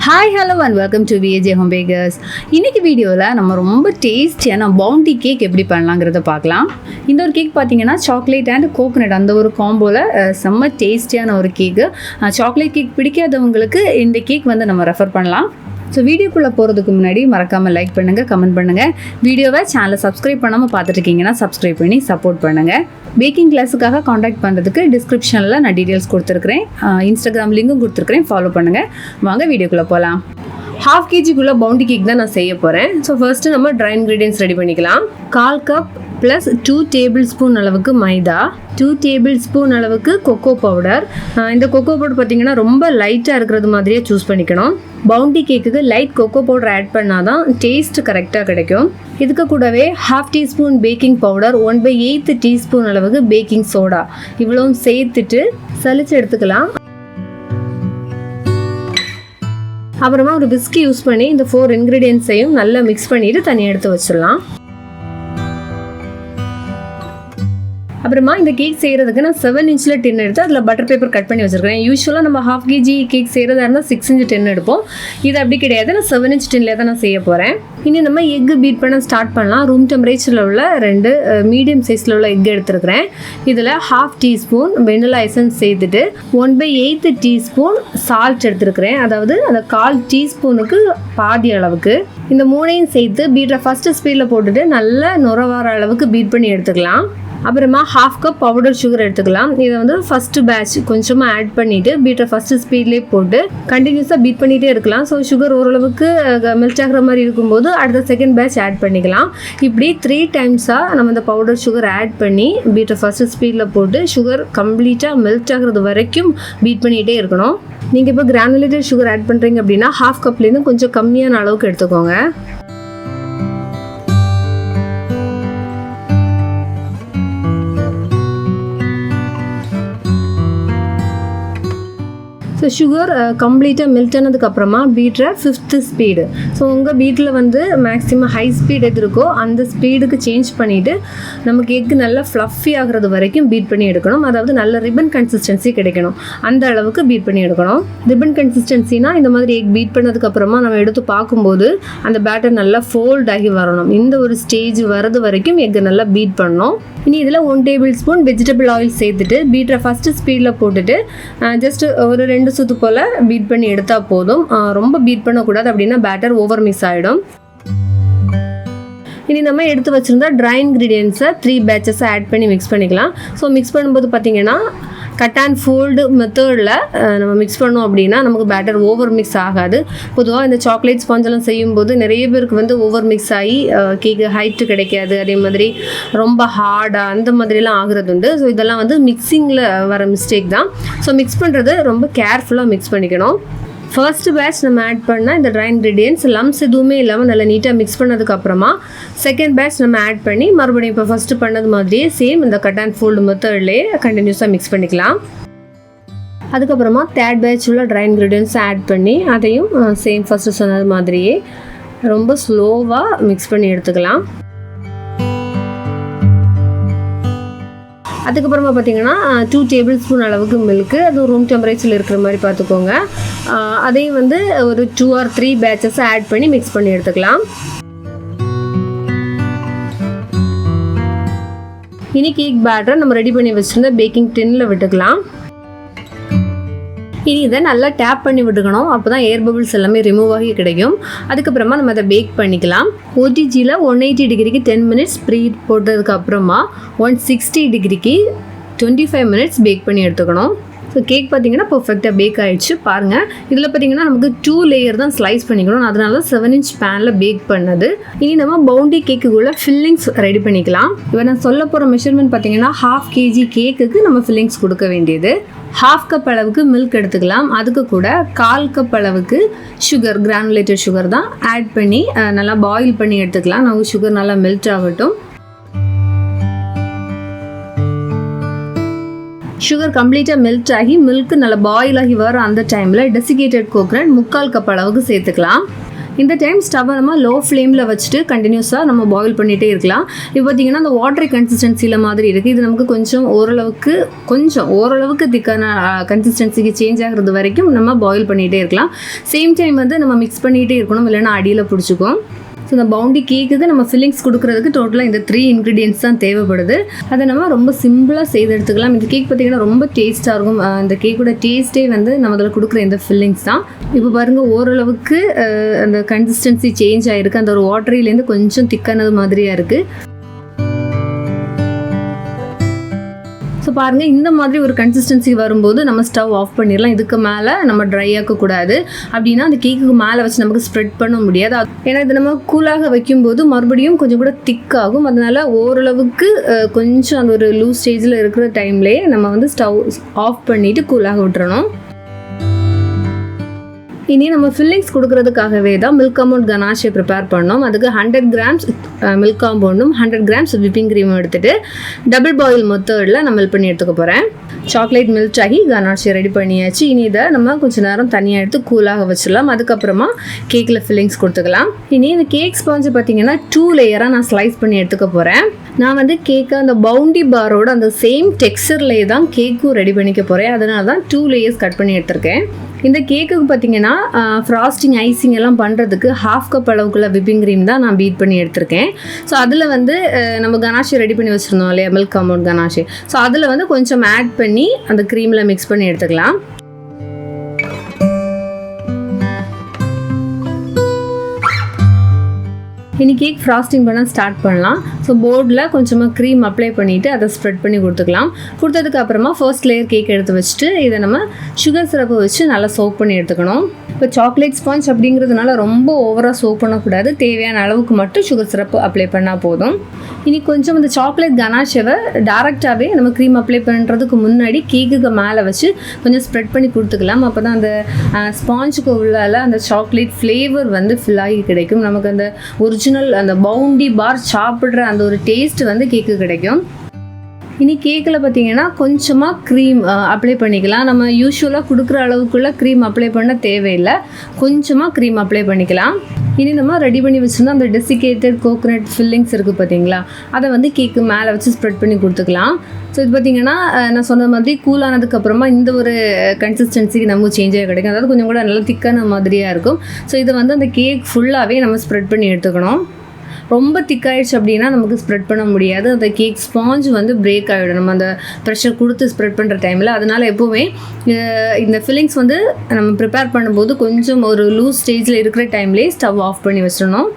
Hi hello and welcome to VAJ home packers. இன்றைக்கி வீடியோவில் நம்ம ரொம்ப டேஸ்டியான பவுண்டி கேக் எப்படி பண்ணலாங்கிறத பார்க்கலாம். இந்த ஒரு கேக் பார்த்தீங்கன்னா சாக்லேட் அண்ட் கோகோனட் அந்த ஒரு காம்போவில் செம்ம டேஸ்டியான ஒரு கேக்கு. சாக்லேட் கேக் பிடிக்காதவங்களுக்கு இந்த கேக் வந்து நம்ம ரெஃபர் பண்ணலாம். ஸோ வீடியோக்குள்ளே போகிறதுக்கு முன்னாடி மறக்காமல் லைக் பண்ணுங்கள், கமெண்ட் பண்ணுங்கள். வீடியோவை சேனலை சப்ஸ்கிரைப் பண்ணாமல் பார்த்துட்ருக்கீங்கன்னா சப்ஸ்கிரைப் பண்ணி சப்போர்ட் பண்ணுங்கள். பேக்கிங் கிளாஸுக்காக காண்டாக்ட் பண்ணுறதுக்கு டிஸ்கிரிப்ஷனில் நான் டீட்டெயில்ஸ் கொடுத்துருக்குறேன், இன்ஸ்டாகிராம் லிங்கும் கொடுத்துருக்குறேன், ஃபாலோ பண்ணுங்கள். வாங்க வீடியோக்குள்ளே போகலாம். 1/2 kg பவுண்டி கேக் தான் நான் செய்ய போகிறேன். ஸோ ஃபர்ஸ்ட்டு நம்ம ட்ரை இன்க்ரீடியன்ஸ் ரெடி பண்ணிக்கலாம். 1/4 கப் ப்ளஸ் 2 டேபிள் ஸ்பூன் அளவுக்கு மைதா, 2 டேபிள் ஸ்பூன் அளவுக்கு கொக்கோ பவுடர். இந்த கொக்கோ பவுடர் பார்த்திங்கன்னா ரொம்ப லைட்டாக இருக்கிறது மாதிரியே சூஸ் பண்ணிக்கணும். பவுண்டி கேக்குக்கு லைட் கொக்கோ பவுடர் ஆட் பண்ணால் தான் டேஸ்ட் கரெக்டாக கிடைக்கும். இதுக்கு கூடவே 1/2 டீஸ்பூன் பேக்கிங் பவுடர், 1/8 டீஸ்பூன் அளவுக்கு பேக்கிங் சோடா இவ்வளவும் சேர்த்துட்டு சலிச்சு எடுத்துக்கலாம். அப்புறமா ஒரு விஸ்கி யூஸ் பண்ணி இந்த 4 இன்க்ரீடியன்ஸையும் நல்லா மிக்ஸ் பண்ணிவிட்டு தனியாக எடுத்து வச்சிடலாம். அப்புறமா இந்த கேக் செய்கிறதுக்கு நான் 7 inch டின் எடுத்து அதில் பட்டர் பேப்பர் கட் பண்ணி வச்சுருக்கேன். யூஸ்வலாக நம்ம 1/2 kg கேக் செய்கிறதா இருந்தால் 6 inch டின் எடுப்போம். இது அப்படி கிடையாது, நான் 7 inch டின்லேயே தான் நான் செய்ய போகிறேன். இனி நம்ம எக்கு பீட் பண்ண ஸ்டார்ட் பண்ணலாம். ரூம் டெம்பரேச்சரில் உள்ள 2 மீடியம் சைஸில் உள்ள எக் எடுத்துருக்கிறேன். இதில் 1/2 டீஸ்பூன் வெனிலா எசன்ஸ் சேர்த்துட்டு 1/8 டீஸ்பூன் சால்ட் எடுத்துருக்கிறேன். அதாவது அந்த 1/4 டீஸ்பூனுக்கு பாதி அளவுக்கு. இந்த 3ஐயும் சேர்த்து பீட்டரை ஃபஸ்ட்டு ஸ்பீடில் போட்டுட்டு நல்லா நுர வர அளவுக்கு பீட் பண்ணி எடுத்துக்கலாம். அப்புறமா 1/2 கப் பவுடர் சுகர் எடுத்துக்கலாம். இதை வந்து ஃபஸ்ட்டு பேட்ச் கொஞ்சமாக ஆட் பண்ணிவிட்டு பீட்டரை ஃபஸ்ட்டு ஸ்பீட்லேயே போட்டு கண்டினியூஸாக பீட் பண்ணிகிட்டே இருக்கலாம். ஸோ சுகர் ஓரளவுக்கு மெல்ட் ஆகிற மாதிரி இருக்கும்போது அடுத்த செகண்ட் பேட்ச் ஆட் பண்ணிக்கலாம். இப்படி 3 டைம்ஸாக நம்ம இந்த பவுடர் சுகர் ஆட் பண்ணி பீட்டரை ஃபஸ்ட்டு ஸ்பீடில் போட்டு சுகர் கம்ப்ளீட்டாக மெல்ட் ஆகிறது வரைக்கும் பீட் பண்ணிகிட்டே இருக்கணும். நீங்கள் இப்போ கிரானுலேட்டட் சுகர் ஆட் பண்ணுறீங்க அப்படின்னா 1/2 கப்லேருந்து கொஞ்சம் கம்மியான அளவுக்கு எடுத்துக்கோங்க. ஸோ சுகர் கம்ப்ளீட்டாக மெல்ட் ஆனதுக்கப்புறமா பீட்டரை 5th ஸ்பீடு, ஸோ உங்கள் பீட்டில் வந்து மேக்ஸிமம் ஹை ஸ்பீட் எது இருக்கோ அந்த ஸ்பீடுக்கு சேஞ்ச் பண்ணிவிட்டு நமக்கு எக்கு நல்லா ஃப்ளஃபி ஆகிறது வரைக்கும் பீட் பண்ணி எடுக்கணும். அதாவது நல்ல ரிப்பன் கன்சிஸ்டன்சி கிடைக்கணும், அந்த அளவுக்கு பீட் பண்ணி எடுக்கணும். ரிப்பன் கன்சிஸ்டன்சினா இந்த மாதிரி எக் பீட் பண்ணதுக்கப்புறமா நம்ம எடுத்து பார்க்கும்போது அந்த பேட்டர் நல்லா ஃபோல்ட் ஆகி வரணும். இந்த ஒரு ஸ்டேஜ் வரது வரைக்கும் எக்கு நல்லா பீட் பண்ணணும். இனி இதில் 1 டேபிள் ஸ்பூன் வெஜிடபிள் ஆயில் சேர்த்துட்டு பீட்டரை ஃபஸ்ட்டு ஸ்பீடில் போட்டுட்டு ஜஸ்ட் ஒரு 2 சுத்து போல் பீட் பண்ணி எடுத்தால் போதும். ரொம்ப பீட் பண்ணக்கூடாது, அப்படின்னா பேட்டர் ஓவர் மிக்ஸ் ஆகிடும். இனி நம்ம எடுத்து வச்சுருந்தா ட்ரை இன்க்ரீடியன்ஸை 3 பேட்சஸை ஆட் பண்ணி மிக்ஸ் பண்ணிக்கலாம். ஸோ மிக்ஸ் பண்ணும்போது பார்த்திங்கன்னா கட் அண்ட் ஃபோல்டு மெத்தடில் நம்ம மிக்ஸ் பண்ணோம் அப்படின்னா நமக்கு பேட்டர் ஓவர் மிக்ஸ் ஆகாது. பொதுவாக இந்த சாக்லேட் ஸ்பாஞ்செல்லாம் செய்யும்போது நிறைய பேருக்கு வந்து ஓவர் மிக்ஸ் ஆகி கேக்கு ஹைட்டு கிடைக்காது, அதே மாதிரி ரொம்ப ஹார்டாக அந்த மாதிரிலாம் ஆகுறது உண்டு. ஸோ இதெல்லாம் வந்து மிக்சிங்கில் வர மிஸ்டேக் தான். ஸோ மிக்ஸ் பண்ணுறது ரொம்ப கேர்ஃபுல்லாக மிக்ஸ் பண்ணிக்கணும். ஃபர்ஸ்ட் பேட்ச் நம்ம ஆட் பண்ணால் இந்த ட்ரை இன்க்ரீடியன்ஸ் லம்ஸ் எதுவுமே இல்லாமல் நல்லா நீட்டாக மிக்ஸ் பண்ணதுக்கப்புறமா செகண்ட் பேட்ச் நம்ம ஆட் பண்ணி மறுபடியும் இப்போ ஃபஸ்ட்டு பண்ணது மாதிரியே சேம் இந்த கட் அண்ட் ஃபோல்டு மெத்தட்லேயே கண்டினியூஸாக மிக்ஸ் பண்ணிக்கலாம். அதுக்கப்புறமா தேர்ட் பேட்ச் உள்ள ட்ரை இன்க்ரீடியன்ஸ் ஆட் பண்ணி அதையும் சேம் ஃபஸ்ட்டு சொன்னது மாதிரியே ரொம்ப ஸ்லோவாக மிக்ஸ் பண்ணி எடுத்துக்கலாம். அதுக்கப்புறமா பார்த்திங்கன்னா 2 டேபிள் ஸ்பூன் அளவுக்கு மில்க்கு, அதுவும் ரூம் டெம்பரேச்சரில் இருக்கிற மாதிரி பார்த்துக்கோங்க. அதையும் வந்து ஒரு 2 or 3 பேட்சஸை ஆட் பண்ணி மிக்ஸ் பண்ணி எடுத்துக்கலாம். இனி கேக் பேட்டரை நம்ம ரெடி பண்ணி வச்சுருந்த பேக்கிங் டின்னில் விட்டுக்கலாம். இனி இதை நல்லா டேப் பண்ணி விட்டுக்கணும், அப்போ தான் ஏர் பபிள்ஸ் எல்லாமே ரிமூவ் ஆகி கிடைக்கும். அதுக்கப்புறமா நம்ம அதை பேக் பண்ணிக்கலாம். OTGயில் 180 டிகிரிக்கு 10 minutes ப்ரீ போட்டதுக்கு அப்புறமா 160 டிகிரிக்கு 25 minutes பேக் பண்ணி எடுத்துக்கணும். ஸோ கேக் பார்த்திங்கன்னா பர்ஃபெக்டாக பேக் ஆகிடுச்சு பாருங்கள். இதில் பார்த்திங்கன்னா நமக்கு 2 லேயர் தான் ஸ்லைஸ் பண்ணிக்கணும், அதனால 7 inch பேனில் பேக் பண்ணது. இனி நம்ம பவுண்டி கேக்குக்குள்ளே ஃபில்லிங்ஸ் ரெடி பண்ணிக்கலாம். இப்போ நான் சொல்ல போகிற மெஷர்மெண்ட் பார்த்திங்கன்னா 1/2 kg கேக்குக்கு நம்ம ஃபில்லிங்ஸ் கொடுக்க வேண்டியது. 1/2 கப் அளவுக்கு மில்க் எடுத்துக்கலாம். அதுக்கு கூட 1/4 கப் அளவுக்கு சுகர், கிரானுலேட்டட் சுகர் தான் ஆட் பண்ணி நல்லா பாயில் பண்ணி எடுத்துக்கலாம். நமக்கு சுகர் நல்லா மெல்ட் ஆகட்டும். சுகர் கம்ப்ளீட்டாக மெல்ட் ஆகி மில்க்கு நல்லா பாயில் ஆகி வர அந்த டைமில் டெசிகேட்டட் கோகனட் 3/4 கப் அளவுக்கு சேர்த்துக்கலாம். இந்த டைம் ஸ்டவ்வை நம்ம லோ ஃப்ளேமில் வச்சுட்டு கண்டினியூஸாக நம்ம பாயில் பண்ணிகிட்டே இருக்கலாம். இப்போ பார்த்திங்கன்னா அந்த வாட்டரி கன்சிஸ்டன்சியில் மாதிரி இருக்குது. இது நமக்கு ஓரளவுக்கு திக்கான கன்சிஸ்டன்சிக்கு சேஞ்ச் ஆகிறது வரைக்கும் நம்ம பாயில் பண்ணிகிட்டே இருக்கலாம். சேம் டைம் வந்து நம்ம மிக்ஸ் பண்ணிகிட்டே இருக்கணும், இல்லைன்னா அடியில் பிடிச்சிக்கும். ஸோ இந்த பவுண்டி கேக்குக்கு நம்ம ஃபில்லிங்ஸ் கொடுக்குறதுக்கு டோட்டலாக இந்த 3 இன்க்ரீடியன்ட்ஸ் தான் தேவைப்படுது. அதை நம்ம ரொம்ப சிம்பிளாக செய்து எடுத்துக்கலாம். இந்த கேக் பார்த்திங்கன்னா ரொம்ப டேஸ்ட்டாக இருக்கும். இந்த கேக்கோட டேஸ்ட்டே வந்து நம்ம அதில் கொடுக்குற இந்த ஃபில்லிங்ஸ் தான். இப்போ பாருங்கள், ஓரளவுக்கு அந்த கன்சிஸ்டன்சி சேஞ்ச் ஆகிருக்கு. அந்த ஒரு வாட்டரிலேருந்து கொஞ்சம் திக்கானது மாதிரியாக இருக்குது. ஸோ பாருங்கள், இந்த மாதிரி ஒரு கன்சிஸ்டன்சி வரும்போது நம்ம ஸ்டவ் ஆஃப் பண்ணிடலாம். இதுக்கு மேலே நம்ம ட்ரை ஆக்கக்கூடாது. அப்படின்னா அந்த கேக்குக்கு மேலே வச்சு நமக்கு ஸ்ப்ரெட் பண்ண முடியாது. ஏன்னா இது நம்ம கூலாக வைக்கும்போது மறுபடியும் கொஞ்சம் கூட திக்காகும். அதனால் ஓரளவுக்கு கொஞ்சம் அந்த ஒரு லூஸ் ஸ்டேஜில் இருக்கிற டைம்லேயே நம்ம வந்து ஸ்டவ் ஆஃப் பண்ணிவிட்டு கூலாக விட்டுறணும். இனி நம்ம ஃபில்லிங்ஸ் கொடுக்கறதுக்காகவே தான் மில்க் அமௌண்ட் கனாஷை ப்ரிப்பேர் பண்ணோம். அதுக்கு 100 கிராம்ஸ் மில்க் காம்பவுண்டும் 100 கிராம்ஸ் விப்பிங் க்ரீமும் எடுத்துகிட்டு டபுள் பாயில் மெத்தடில் நான் மெல்ட் பண்ணி எடுத்துக்க போகிறேன். சாக்லேட் மெல்ட் ஆகி கனாஷை ரெடி பண்ணியாச்சு. இனி இதை நம்ம கொஞ்சம் நேரம் தனியாக எடுத்து கூலாக வச்சிடலாம். அதுக்கப்புறமா கேக்கில் ஃபில்லிங்ஸ் கொடுத்துக்கலாம். இனி இந்த கேக் ஸ்பாஞ்சு பார்த்தீங்கன்னா 2 லேயராக நான் ஸ்லைஸ் பண்ணி எடுத்துக்க போகிறேன். நான் வந்து கேக்கை அந்த பவுண்டி பாரோட அந்த சேம் டெக்ஸ்சர்லேயே தான் கேக்கும் ரெடி பண்ணிக்க போகிறேன். அதனால தான் 2 லேயர்ஸ் கட் பண்ணி எடுத்திருக்கேன். இந்த கேக்குக்கு பார்த்தீங்கன்னா ஃப்ராஸ்டிங் ஐசிங் எல்லாம் பண்ணுறதுக்கு 1/2 கப் அளவுக்குள்ள விப்பிங் க்ரீம் தான் நான் பீட் பண்ணி எடுத்திருக்கேன். ஸோ அதில் வந்து நம்ம கனாஷை ரெடி பண்ணி வச்சுருந்தோம் இல்லையா, மில்க் அமௌண்ட் கனாஷை. ஸோ அதில் வந்து கொஞ்சம் ஆட் பண்ணி அந்த க்ரீமில் மிக்ஸ் பண்ணி எடுத்துக்கலாம். இனி கேக் ஃப்ராஸ்டிங் பண்ண ஸ்டார்ட் பண்ணலாம். ஸோ போர்டில் கொஞ்சமாக க்ரீம் அப்ளை பண்ணிவிட்டு அதை ஸ்ப்ரெட் பண்ணி கொடுத்துக்கலாம். கொடுத்ததுக்கு அப்புறமா ஃபர்ஸ்ட் லேயர் கேக் எடுத்து வச்சுட்டு இதை நம்ம சுகர் சிரப்பை வச்சு நல்லா சோக் பண்ணி எடுத்துக்கணும். இப்போ சாக்லேட் ஸ்பாஞ்ச் அப்படிங்கிறதுனால ரொம்ப ஓவராக சோக் பண்ணக்கூடாது. தேவையான அளவுக்கு மட்டும் சுகர் சிரப்பு அப்ளை பண்ணால் போதும். இனி கொஞ்சம் இந்த சாக்லேட் கனாஷவை டேரெக்டாகவே நம்ம க்ரீம் அப்ளை பண்ணுறதுக்கு முன்னாடி கேக்குக்கு மேலே வச்சு கொஞ்சம் ஸ்ப்ரெட் பண்ணி கொடுத்துக்கலாம். அப்போ தான் அந்த ஸ்பாஞ்சுக்கு உள்ளால அந்த சாக்லேட் ஃப்ளேவர் வந்து ஃபில் ஆகி கிடைக்கும். நமக்கு அந்த ஒரிஜினல் அந்த பவுண்டி பார் சாப்பிட்ற அந்த ஒரு டேஸ்ட் வந்து கேக்கு கிடைக்கும். இனி கேக்கில் பார்த்தீங்கன்னா கொஞ்சமாக க்ரீம் அப்ளை பண்ணிக்கலாம். நம்ம யூஸ்வலாக கொடுக்குற அளவுக்குள்ள க்ரீம் அப்ளை பண்ண தேவையில்லை, கொஞ்சமாக க்ரீம் அப்ளை பண்ணிக்கலாம். இனி நம்ம ரெடி பண்ணி வச்சுருந்தா அந்த டெசிகேட்டட் கோகோனட் ஃபில்லிங்ஸ் இருக்குது பார்த்தீங்களா, அதை வந்து கேக்கு மேலே வச்சு ஸ்ப்ரெட் பண்ணி கொடுத்துக்கலாம். ஸோ இது பார்த்திங்கன்னா நான் சொன்ன மாதிரி கூலானதுக்கப்புறமா இந்த ஒரு கன்சிஸ்டன்சிக்கு நமக்கு சேஞ்சாக கிடைக்கும். அதாவது கொஞ்சம் கூட நல்லா திக்கான மாதிரியாக இருக்கும். ஸோ இதை வந்து அந்த கேக் ஃபுல்லாகவே நம்ம ஸ்ப்ரெட் பண்ணி எடுத்துக்கணும். ரொம்ப திக்காயிடுச்சு அப்படின்னா நமக்கு ஸ்ப்ரெட் பண்ண முடியாது. அந்த கேக் ஸ்பாஞ்ச் வந்து பிரேக் ஆகிடும் நம்ம அந்த ப்ரெஷர் கொடுத்து ஸ்ப்ரெட் பண்ணுற டைமில். அதனால் எப்போவுமே இந்த ஃபில்லிங்ஸ் வந்து நம்ம ப்ரிப்பேர் பண்ணும்போது கொஞ்சம் ஒரு லூஸ் ஸ்டேஜில் இருக்கிற டைம்லேயே ஸ்டவ் ஆஃப் பண்ணி வச்சிடணும்.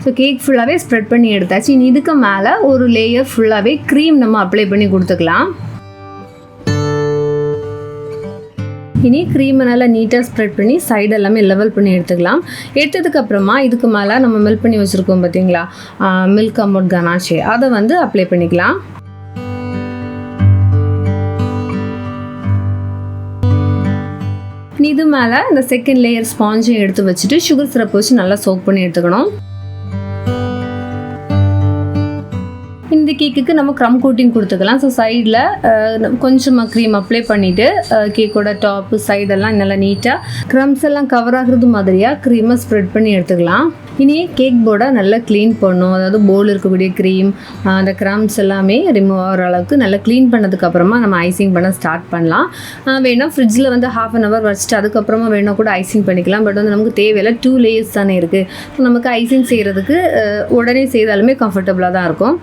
ஸோ கேக் ஃபுல்லாகவே ஸ்ப்ரெட் பண்ணி எடுத்தாச்சு. இனி இதுக்கு மேலே ஒரு லேயர் ஃபுல்லாகவே க்ரீம் நம்ம அப்ளை பண்ணி கொடுத்துக்கலாம். இனி க்ரீமை நல்லா நீட்டாக ஸ்ப்ரெட் பண்ணி சைடு எல்லாமே லெவல் பண்ணி எடுத்துக்கலாம். எடுத்ததுக்கப்புறமா இதுக்கு மேலே நம்ம மெல்ட் பண்ணி வச்சுருக்கோம் பார்த்தீங்களா மில்க் அமௌண்ட் கனாஷே, அதை வந்து அப்ளை பண்ணிக்கலாம். இது மேலே இந்த செகண்ட் லேயர் ஸ்பாஞ்சையும் எடுத்து வச்சுட்டு சுகர் சிரப் வச்சு நல்லா சோக் பண்ணி எடுத்துக்கணும். இந்த கேக்குக்கு நம்ம க்ரம் கோட்டிங் கொடுத்துக்கலாம். ஸோ சைடில் கொஞ்சமாக க்ரீம் அப்ளை பண்ணிவிட்டு கேக்கோட டாப்பு சைடெல்லாம் நல்லா நீட்டாக க்ரம்ஸ் எல்லாம் கவர் ஆகுறது மாதிரியாக க்ரீமை ஸ்ப்ரெட் பண்ணி எடுத்துக்கலாம். இனி கேக் போர்டை நல்லா க்ளீன் பண்ணணும். அதாவது போர்டில் இருக்கக்கூடிய க்ரீம் அந்த க்ரம்ஸ் எல்லாமே ரிமூவ் ஆகிற அளவுக்கு நல்லா க்ளீன் பண்ணதுக்கப்புறமா நம்ம ஐசிங் பண்ண ஸ்டார்ட் பண்ணலாம். வேணால் ஃப்ரிட்ஜில் வந்து 1/2 hour வச்சுட்டு அதுக்கப்புறமா வேணால் கூட ஐசிங் பண்ணிக்கலாம். பட் வந்து நமக்கு தேவையில்லை, 2 லேயர்ஸ் தானே இருக்குது. ஸோ நமக்கு ஐசிங் செய்கிறதுக்கு உடனே செய்தாலுமே கம்ஃபர்டபுளாக தான் இருக்கும்.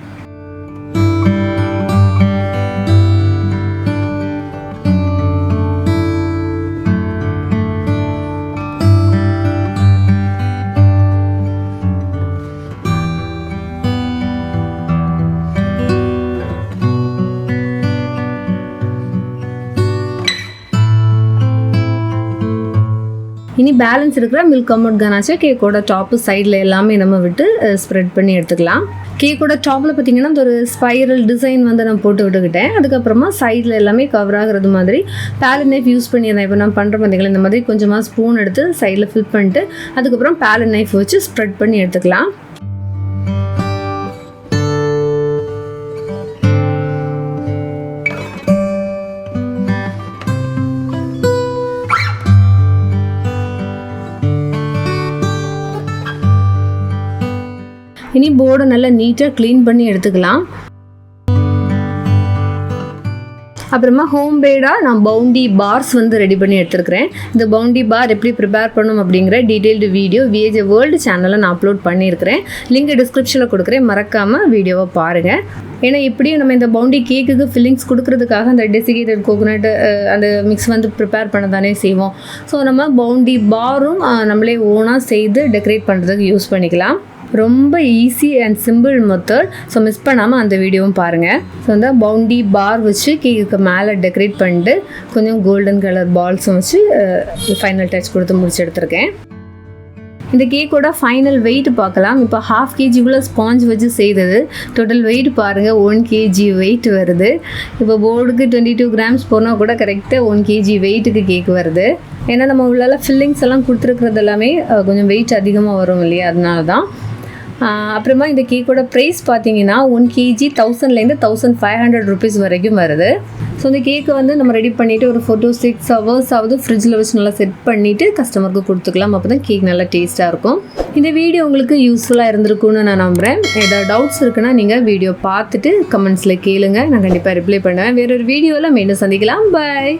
இனி பேலன்ஸ் இருக்கிற மில்க் அமௌண்ட் கனாச்சை கேக்கோட டாப்பு சைடில் எல்லாமே நம்ம விட்டு ஸ்ப்ரெட் பண்ணி எடுத்துக்கலாம். கேக்கோட டாப்பில் பார்த்திங்கன்னா அந்த ஒரு ஸ்பைரல் டிசைன் வந்து நான் போட்டு விட்டுக்கிட்டேன். அதுக்கப்புறமா சைடில் எல்லாமே கவர் ஆகிறது மாதிரி பேலட் நைஃப் யூஸ் பண்ணிடுறேன். இப்போ நான் பண்ணுற பார்த்தீங்களா இந்த மாதிரி கொஞ்சமாக ஸ்பூன் எடுத்து சைடில் ஃபில் பண்ணிட்டு அதுக்கப்புறம் பேலட் நைஃப் வச்சு ஸ்ப்ரெட் பண்ணி எடுத்துக்கலாம். இனி போர்டை நல்லா நீட்டாக க்ளீன் பண்ணி எடுத்துக்கலாம். அப்புறமா ஹோம் மேடாக நான் பவுண்டி பார்ஸ் வந்து ரெடி பண்ணி எடுத்துருக்கிறேன். இந்த பவுண்டி பார் எப்படி ப்ரிப்பேர் பண்ணணும் அப்படிங்கிற டீட்டெயில்டு வீடியோ விஏஜே வேர்ல்டு சேனலில் நான் அப்லோட் பண்ணியிருக்கிறேன். லிங்க் டிஸ்கிரிப்ஷனில் கொடுக்குறேன், மறக்காமல் வீடியோவை பாருங்கள். ஏன்னா எப்படியும் நம்ம இந்த பவுண்டி கேக்குக்கு ஃபில்லிங்ஸ் கொடுக்கறதுக்காக அந்த டெசிகேட்டட் கோகோனட் அந்த மிக்ஸ் வந்து ப்ரிப்பேர் பண்ண தானே செய்வோம். ஸோ நம்ம பவுண்டி பாரும் நம்மளே ஓனாக செய்து டெக்கரேட் பண்ணுறதுக்கு யூஸ் பண்ணிக்கலாம். ரொம்ப easy and simple method. So miss பண்ணாமல் அந்த வீடியோவும் பாருங்கள். ஸோ அந்த பவுண்டி பார் வச்சு கேக்குக்கு மேலே டெக்கரேட் பண்ணிட்டு கொஞ்சம் கோல்டன் கலர் பால்ஸும் வச்சு ஃபைனல் டச் கொடுத்து முடிச்சு எடுத்துருக்கேன். இந்த கேக்கோட ஃபைனல் வெயிட் பார்க்கலாம். இப்போ 1/2 kg ஸ்பாஞ்ச் வச்சு செய்தது. டோட்டல் வெயிட் பாருங்கள், 1 kg வெயிட் வருது. இப்போ போர்டுக்கு 22 grams போனால் கூட கரெக்டாக 1 kg வெயிட்டுக்கு கேக் வருது. ஏன்னா நம்ம உள்ளால ஃபில்லிங்ஸ் எல்லாம் கொடுத்துருக்கிறது எல்லாமே கொஞ்சம் வெயிட் அதிகமாக வரும் இல்லையா, அதனால தான். அப்புறமா இந்த கேக்கோட ப்ரைஸ் பார்த்தீங்கன்னா 1 kg 1000லேருந்து 1500 rupees வரைக்கும் வருது. ஸோ இந்த கேக்கை வந்து நம்ம ரெடி பண்ணிவிட்டு ஒரு 4 to 6 hours ஆகுது ஃப்ரிட்ஜில் வச்சு நல்லா செட் பண்ணிவிட்டு கஸ்டமருக்கு கொடுத்துக்கலாம். அப்போ தான் கேக் நல்லா டேஸ்ட்டாக இருக்கும். இந்த வீடியோ உங்களுக்கு யூஸ்ஃபுல்லாக இருந்திருக்கும்னு நான் நம்புகிறேன். ஏதாவது டவுட்ஸ் இருக்குன்னா நீங்கள் வீடியோ பார்த்துட்டு கமெண்ட்ஸில் கேளுங்க, நான் கண்டிப்பாக ரிப்ளை பண்ணுவேன். வேறொரு வீடியோவில் மீண்டும் சந்திக்கலாம். பாய்.